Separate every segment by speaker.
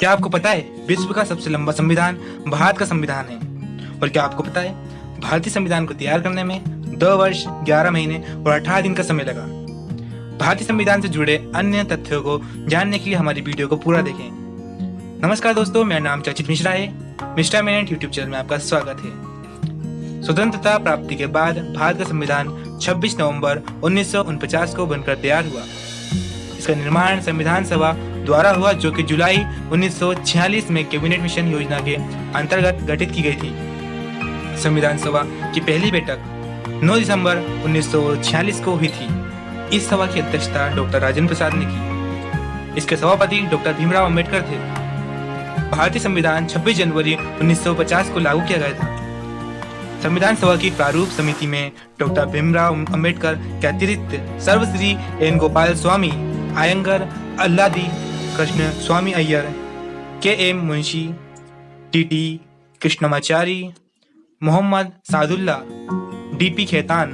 Speaker 1: क्या आपको पता है विश्व का सबसे लंबा संविधान भारत का संविधान है? और क्या आपको पता है भारतीय संविधान को तैयार करने में 2 वर्ष 11 महीने और 18 दिन का समय लगा। भारतीय संविधान से जुड़े अन्य तथ्यों को जानने के लिए हमारी वीडियो को पूरा देखें। नमस्कार दोस्तों, मेरा नाम चर्चित मिश्रा है। मिश्रा मिनट यूट्यूब चैनल में आपका स्वागत है। स्वतंत्रता प्राप्ति के बाद भारत का संविधान 26 नवंबर 1949 को बनकर तैयार हुआ। इसका निर्माण संविधान सभा द्वारा हुआ, जो कि जुलाई 1946 में कैबिनेट मिशन योजना के अंतर्गत गठित की गई थी। संविधान सभा की पहली बैठक 9 दिसंबर 1946 को हुई थी। इस सभा की अध्यक्षता डॉक्टर राजेंद्र प्रसाद ने की। इसके सभापति डॉक्टर भीमराव अंबेडकर थे। भारतीय संविधान 26 जनवरी 1950 को लागू किया गया था। संविधान सभा की प्रारूप समिति में डॉक्टर भीमराव अंबेडकर के अतिरिक्त सर्वश्री N Gopalaswami Ayyangar, Alladi Krishnaswami Ayyar, K M Munshi, T Krishnamachari, Mohammad Saadulla, DP Khaitan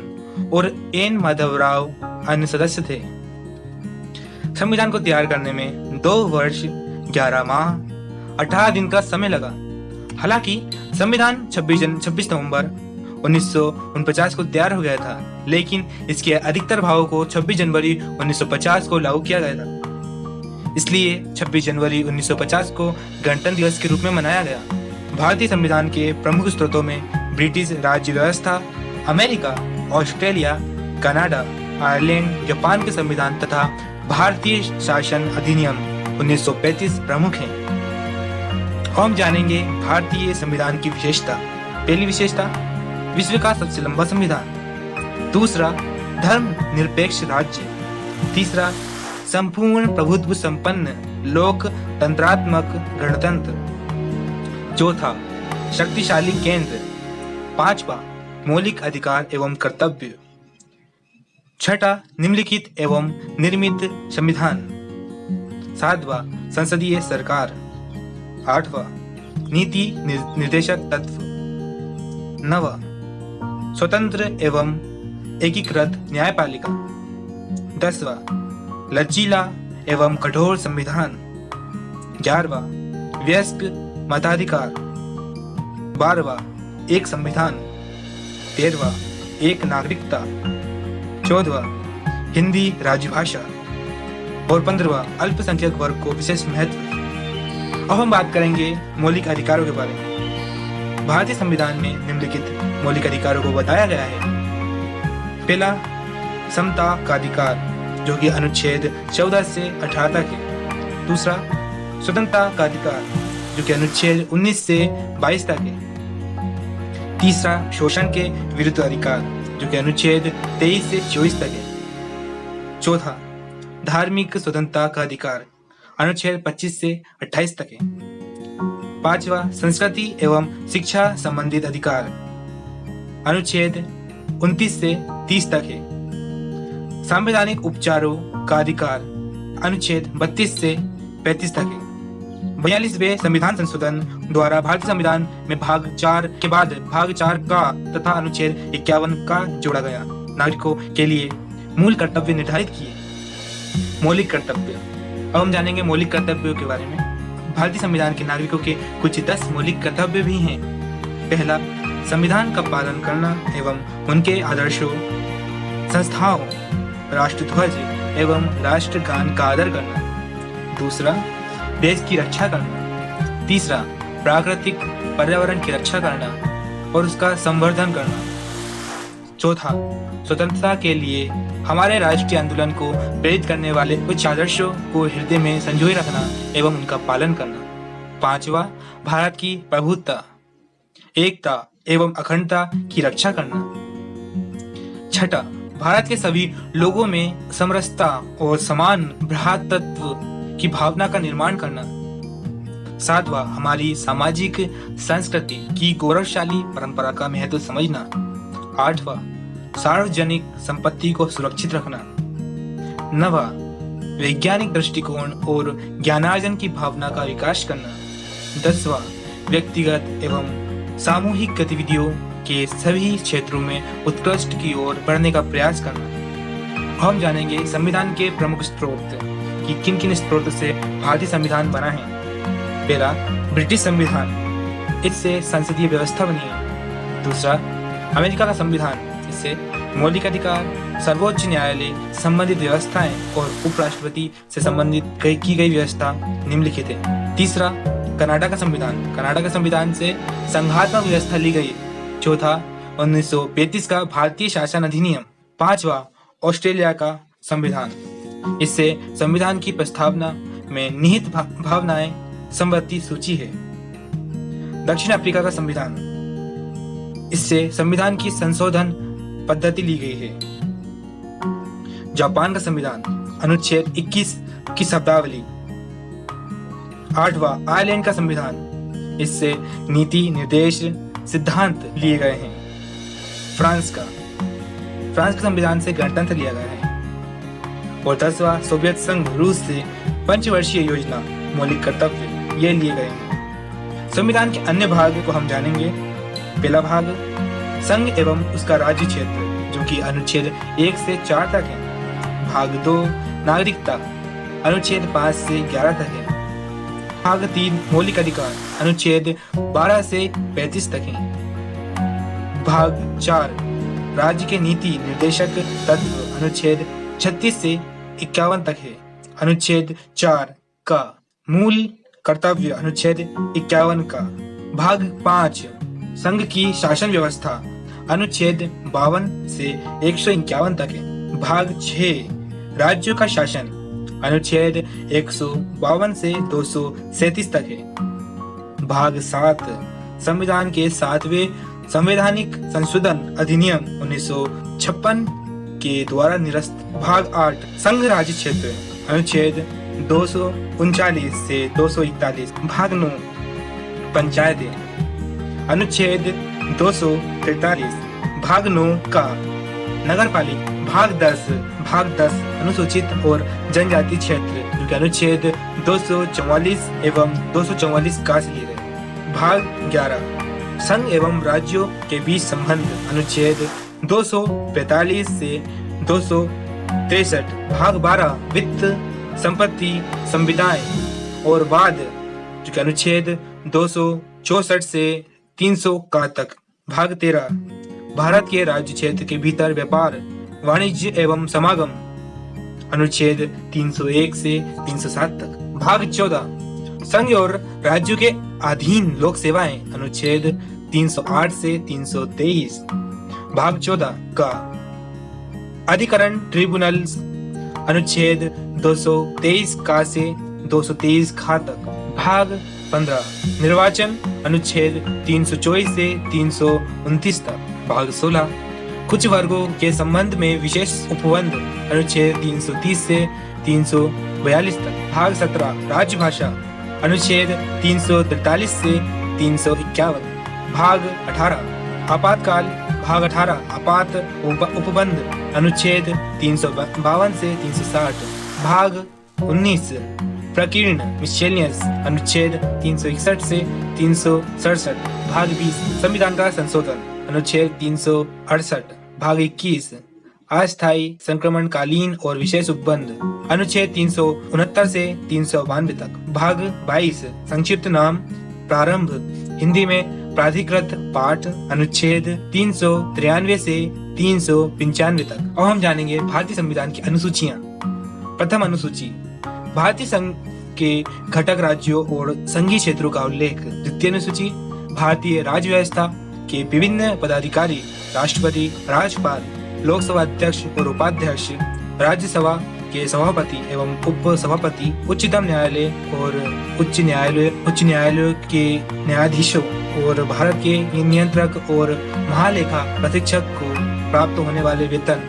Speaker 1: और एन माधवराव अन्य सदस्य थे। संविधान को तैयार करने में 2 वर्ष 11 माह 18 दिन का समय लगा। हालांकि संविधान 26 नवंबर 1949 को तैयार हो गया था, लेकिन इसके अधिकतर भागों को 26 जनवरी 1950 को लागू किया गया था। इसलिए 26 जनवरी 1950 को गणतंत्र दिवस के रूप में मनाया गया। भारतीय संविधान के प्रमुख स्रोतों में ब्रिटिश राज्य व्यवस्था, America, Australia, Canada, Ireland, Japan के संविधान तथा भारतीय शासन अधिनियम 1935 प्रमुख हैं। हम जानेंगे भारतीय संविधान की विशेषता। पहली विशेषता, विश्व का सबसे लंबा संविधान। दूसरा, धर्म निरपेक्ष राज्य। तीसरा, संपूर्ण प्रभुत्व संपन्न लोकतंत्रात्मक गणतंत्र। चौथा, शक्तिशाली केंद्र। पांचवा, मौलिक अधिकार एवं कर्तव्य। छठा, निम्नलिखित एवं निर्मित संविधान। सातवां, संसदीय सरकार। आठवां, नीति निर्देशक तत्व। नवा, स्वतंत्र एवं एकीकृत न्यायपालिका। 10वां, लचीला एवं कठोर संविधान। 11वां, वयस्क मताधिकार। 12वां, एक संविधान। 13वां, एक नागरिकता। 14वां, हिंदी राजभाषा। और 15वां, अल्पसंख्यक वर्ग को विशेष महत्व। अब हम बात करेंगे मौलिक अधिकारों के बारे में। भारतीय संविधान में निम्नलिखित मौलिक अधिकारों को बताया गया है। पहला, समता का अधिकार, जो कि अनुच्छेद 14 से 18 तक है। दूसरा, स्वतंत्रता का अधिकार, जो कि अनुच्छेद 19 से 22 तक है। तीसरा, शोषण के विरुद्ध अधिकार, जो कि अनुच्छेद 23 से 24 तक है। चौथा, धार्मिक स्वतंत्रता का अधिकार, अनुच्छेद 25 से 28 तक है। पांचवा, संस्कृति एवं शिक्षा संबंधित अधिकार, अनुच्छेद 29 से 30 तक है। संवैधानिक उपचारों का अधिकार, अनुच्छेद 32 से 35 तक है। 42वें संविधान संशोधन द्वारा भारतीय संविधान में भाग 4 के बाद भाग 4 का तथा अनुच्छेद 51 का जोड़ा गया। नागरिकों के लिए मूल कर्तव्य निर्धारित किए। मौलिक कर्तव्य। अब हम जानेंगे मौलिक कर्तव्यों के बारे में। भारतीय संविधान के नागरिकों के कुछ 10 मौलिक कर्तव्य भी हैं। पहला, संविधान का पालन करना एवं उनके आदर्शों, संस्थाओं, राष्ट्रध्वज एवं राष्ट्रगान का आदर करना। दूसरा, देश की रक्षा करना। तीसरा, प्राकृतिक पर्यावरण की रक्षा करना और उसका संवर्धन करना। चौथा, स्वतंत्रता के लिए हमारे राष्ट्रीय आंदोलन को प्रेरित करने वाले उच्च आदर्शों को हृदय में संजोए रखना एवं उनका पालन करना। पांचवा, भारत की प्रभुत्वता, एकता एवं अखंडता की रक्षा करना। छठा, भारत के सभी लोगों में समरसता और समान भ्रातृत्व की भावना का निर्माण करना। सातवां, हमारी सामाजिक संस्कृति की गौरवशाली परंपरा का महत्व समझना। आठवां, सार्वजनिक संपत्ति को सुरक्षित रखना। नवा, वैज्ञानिक दृष्टिकोण और ज्ञानार्जन की भावना का विकास करना। 10वां, व्यक्तिगत एवं सामूहिक गतिविधियों के सभी क्षेत्रों में उत्कृष्ट की ओर बढ़ने का प्रयास करना। हम जानेंगे संविधान के प्रमुख स्रोत कि किन किन स्रोत से भारतीय संविधान बना है। पहला, ब्रिटिश संविधान, इससे संसदीय व्यवस्था बनी है। दूसरा, अमेरिका का संविधान, इससे मौलिक अधिकार, सर्वोच्च न्यायालय, संबंधित व्यवस्थाएं और उपराष्ट्रपति से संबंधित की गई व्यवस्था निम्नलिखित है। तीसरा, कनाडा का संविधान, कनाडा के संविधान से संघात्मक व्यवस्था ली गई। चौथा, 1935 का भारतीय शासन अधिनियम। पांचवा, ऑस्ट्रेलिया का संविधान, इससे संविधान की प्रस्तावना में निहित भावनाएं संबंधी सूची है। दक्षिण अफ्रीका का संविधान, इससे संविधान की संशोधन पद्धति ली गई है। जापान का संविधान, अनुच्छेद 21 की शब्दावली। आठवां, आयरलैंड का संविधान, इससे नीति निर्देश सिद्धांत लिए गए हैं। फ्रांस का संविधान से गणतंत्र लिया गया है। और 10वां, सोवियत संघ रूस से पंचवर्षीय योजना, मौलिक कर्तव्य ये लिए गए हैं। संविधान के अन्य भाग को हम जानेंगे। पहला भाग, संघ एवं उसका राज्य क्षेत्र, जो कि अनुच्छेद 1 से 4 तक है। भाग 2, नागरिकता, अनुच्छेद 5 से 11 तक है। भाग 3, मौलिक अधिकार, अनुच्छेद 12 से 35 तक है। भाग 4, राज्य के नीति निर्देशक तत्व, अनुच्छेद 36 से 51 तक है। अनुच्छेद 4 का मूल कर्तव्य, अनुच्छेद 51 का। भाग 5, संघ की शासन व्यवस्था, अनुच्छेद 52 से 151 तक है। भाग 6, राज्यों का शासन, अनुच्छेद 152 से 237 तक है। भाग 7, संविधान के 7वें संवैधानिक संशोधन अधिनियम 1956 के द्वारा निरस्त। भाग 8, संघ राज्य क्षेत्र, अनुच्छेद 239 से 241। भाग 9, पंचायतें, अनुच्छेद 243। भाग 9 का नगरपालिका। भाग 10 अनुसूचित और जनजाति क्षेत्र, जो कि अनुच्छेद 244 एवं 244 का से लिए गए। भाग 11, संघ एवं राज्यों के बीच संबंध, अनुच्छेद 245 से 263। भाग 12, वित्त, संपत्ति, संविदाएं और वाद, जो कि अनुच्छेद 264 से 300 का तक। भाग 13, भारत के राज्य क्षेत्र के भीतर व्यापार, वाणिज्य एवं समागम, अनुच्छेद 301 से 307 तक। भाग 14, संघ और राज्यों के अधीन लोक सेवाएं, अनुच्छेद 308 से 323। भाग 14 का अधिकरण ट्रिब्यूनल्स, अनुच्छेद 223 का से 223 खा तक। भाग 15, निर्वाचन, अनुच्छेद 324 से 329 तक। भाग 16, कुछ वर्गों के संबंध में विशेष उपबंध, अनुच्छेद 330 से 342 तक। भाग 17, राजभाषा, अनुच्छेद 343 से 351। भाग 18, आपातकाल। भाग 18, आपात उपबंध, अनुच्छेद 352 से 360। भाग 19, प्रकीर्ण, मिसलेनियस, अनुच्छेद 361 से 367। भाग 20, संविधान का संशोधन, अनुच्छेद 368। भाग 21, अस्थायी, संक्रमणकालीन और विशेष उपबंध, अनुच्छेद 369 से 392 तक। भाग 22, संक्षिप्त नाम, प्रारंभ, हिंदी में प्राधिकृत पाठ, अनुच्छेद 393 से 395 तक। अब हम जानेंगे भारतीय संविधान की अनुसूचियां। प्रथम अनुसूची, भारतीय संघ के घटक राज्यों और संघीय क्षेत्रों का उल्लेख। द्वितीय अनुसूची, भारतीय राज्य व्यवस्था के विभिन्न पदाधिकारी, राष्ट्रपति, राज्यपाल, लोकसभा अध्यक्ष और उपाध्यक्ष, राज्यसभा के सभापति एवं उप सभापति, उच्चतम न्यायालय और उच्च न्यायालय के न्यायाधीशों और भारत के नियंत्रक और महालेखा परीक्षक को प्राप्त होने वाले वेतन,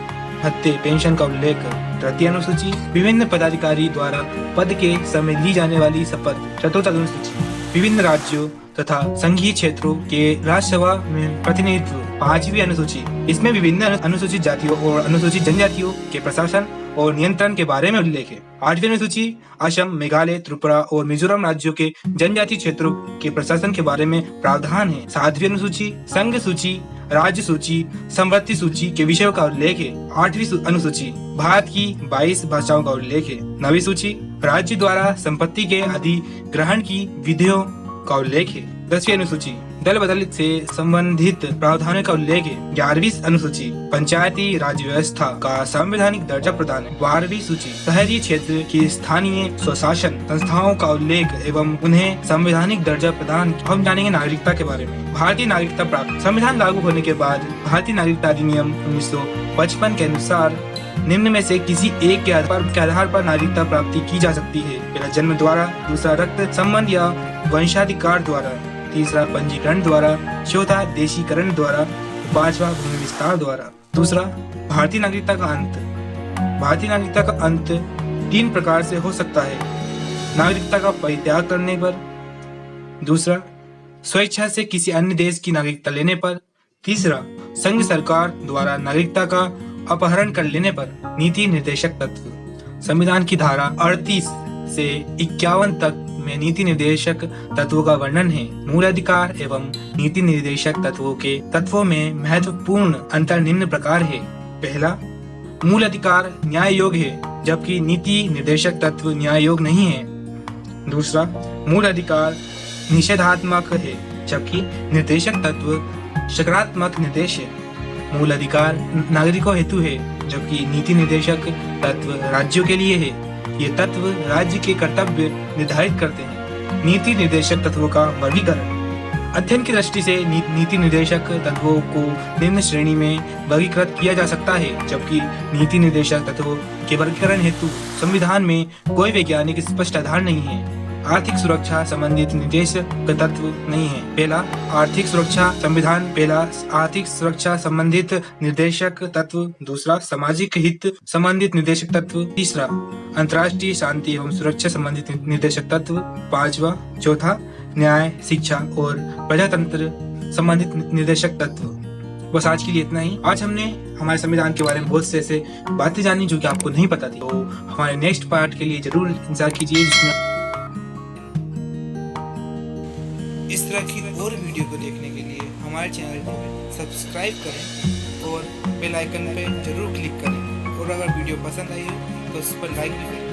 Speaker 1: भत्ते, पेंशन का उल्लेख। तृतीय अनुसूची, विभिन्न पदाधिकारी द्वारा पद के समय ली जाने वाली शपथ। चतुर्थ अनुसूची, विभिन्न राज्यों तथा संघीय क्षेत्रों के राज्यसभा में प्रतिनिधित्व। पांचवी अनुसूची, इसमें विभिन्न अनुसूचित जातियों और अनुसूचित जनजातियों के प्रशासन और नियंत्रण के बारे में उल्लेख है। आठवीं अनुसूची, असम, मेघालय, त्रिपुरा और मिजोरम राज्यों के जनजातीय क्षेत्रों के प्रशासन के बारे में प्रावधान है। सातवीं अनुसूची, संघ सूची, राज्य सूची, समवर्ती सूची के विषयों का उल्लेख है। आठवीं अनुसूची, भारत की 22 भाषाओं का उल्लेख है। नवीं सूची, राज्य द्वारा संपत्ति के अधिग्रहण की विधियों का उल्लेख है। 10वीं अनुसूची दल बदल से संबंधित प्रावधानों का उल्लेख है। 11वीं अनुसूची पंचायती राज व्यवस्था का संवैधानिक दर्जा प्रदान है। 12वीं सूची शहरी क्षेत्र की स्थानीय स्वशासन संस्थाओं का उल्लेख एवं उन्हें संवैधानिक दर्जा प्रदान। हम जानेंगे नागरिकता के बारे में। भारतीय नागरिकता प्राप्त संविधान लागू होने के बाद भारतीय नागरिकता अधिनियम 1955 के अनुसार निम्न में से किसी एक के आधार पर नागरिकता प्राप्ति की जा सकती है। पहला जन्म द्वारा, दूसरा रक्त संबंध या वंशाधिकार द्वारा, तीसरा पंजीकरण द्वारा, चौथा देशीकरण द्वारा, पांचवा भूमि विस्तार द्वारा। दूसरा भारतीय नागरिकता का अंत। भारतीय नागरिकता का अंत 3 प्रकार से हो सकता है। नागरिकता का परित्याग करने पर, दूसरा स्वेच्छा से किसी अन्य देश की नागरिकता लेने पर, तीसरा संघ सरकार द्वारा नागरिकता का अपहरण कर लेने पर। नीति निर्देशक तत्व संविधान की धारा 38 से 51 तक में नीति निर्देशक तत्वों का वर्णन है। मूल अधिकार एवं नीति निर्देशक तत्वों में महत्वपूर्ण अंतर निम्न प्रकार है। पहला, मूल अधिकार न्याय योग्य है जबकि नीति निर्देशक तत्व न्याय योग्य नहीं है। दूसरा, मूल अधिकार निषेधात्मक है जबकि निर्देशक तत्व सकारात्मक निर्देश है। मूल अधिकार नागरिकों हेतु है जबकि नीति निर्देशक तत्व राज्यों के लिए है। ये तत्व राज्य के कर्तव्य निर्धारित करते हैं। नीति निर्देशक तत्वों का वर्गीकरण। अध्ययन की दृष्टि से नीति निर्देशक तत्वों को निम्न श्रेणी में वर्गीकृत किया जा सकता है जबकि नीति निर्देशक तत्वों के वर्गीकरण हेतु संविधान में कोई वैज्ञानिक स्पष्ट आधार नहीं है। आर्थिक सुरक्षा संबंधित निर्देशक तत्व नहीं है। पहला, आर्थिक सुरक्षा संविधान। पहला, आर्थिक सुरक्षा संबंधित निर्देशक तत्व। दूसरा, सामाजिक हित संबंधित निर्देशक तत्व। तीसरा, अंतर्राष्ट्रीय शांति एवं सुरक्षा संबंधित निर्देशक तत्व। पांचवा, चौथा, न्याय, शिक्षा और प्रजातंत्र संबंधित निर्देशक तत्व। बस आज के लिए इतना ही। आज हमने हमारे संविधान के बारे में बहुत से ऐसे बातें जानी जो कि आपको नहीं पता थी। तो हमारे नेक्स्ट पार्ट के लिए जरूर इंतजार कीजिए जिसमें इस तरह की और वीडियो को देखने के लिए हमारे चैनल को सब्सक्राइब करें और बेल आइकन पे जरूर क्लिक करें। और अगर वीडियो पसंद आई हो तो उस पर लाइक भी करें।